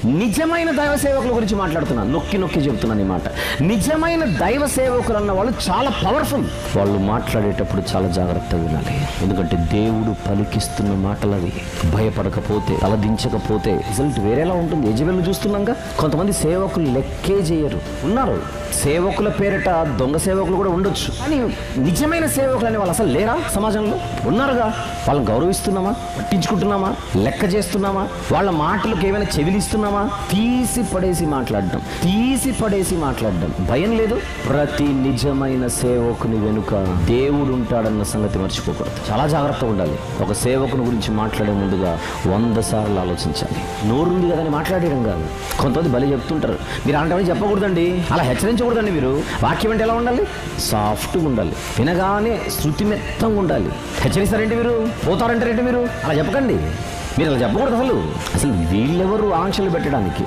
నిజమైన దైవ సేవకుల గురించి మాట్లాడుతున్నాను, నొక్కి నొక్కి చెబుతున్నాను ఈ మాట. నిజమైన దైవ సేవకులు అన్న వాళ్ళు చాలా పవర్ఫుల్. వాళ్ళు మాట్లాడేటప్పుడు చాలా జాగ్రత్తగా వినాలి, ఎందుకంటే దేవుడు పలికిస్తున్న మాటలు అవి. భయపడకపోతే, తలదించకపోతే రిజల్ట్ వేరేలా ఉంటుంది. యెజబెల్ని చూస్తున్నాంగా, కొంతమంది సేవకులు లెక్కే చేయరు. ఉన్నారు సేవకుల పేరిట దొంగ సేవకులు కూడా ఉండొచ్చు, కానీ నిజమైన సేవకులు అనే వాళ్ళు అసలు లేరా సమాజంలో? ఉన్నారుగా. వాళ్ళని గౌరవిస్తున్నామా? పట్టించుకుంటున్నామా? లెక్క చేస్తున్నామా? వాళ్ళ మాటలకు ఏమైనా చెవిలిస్తున్నామా? తీసి పడేసి మాట్లాడడం భయం లేదు. ప్రతి నిజమైన సేవకుని వెనుక దేవుడు ఉంటాడన్న సంగతి మర్చిపోకూడదు. చాలా జాగ్రత్తగా ఉండాలి. ఒక సేవకుని గురించి మాట్లాడే ముందుగా 100 సార్లు ఆలోచించాలి. నోరుంది కదని మాట్లాడడం కాదు. కొంతమంది బలి చెప్తుంటారు, మీరు అలాంటివన్నీ చెప్పకూడదండి, అలా హెచ్చరించకూడదండి. మీరు వాక్యం అంటే ఎలా ఉండాలి? సాఫ్ట్గా ఉండాలి, వినగానే శృతిమెత్తంగా ఉండాలి. హెచ్చరిస్తారేంటి మీరు? పోతారంటారేంటి మీరు? అలా చెప్పకండి. మీరు అలా చెప్పకూడదు. అసలు వీళ్ళెవరు ఆంక్షలు పెట్టడానికి?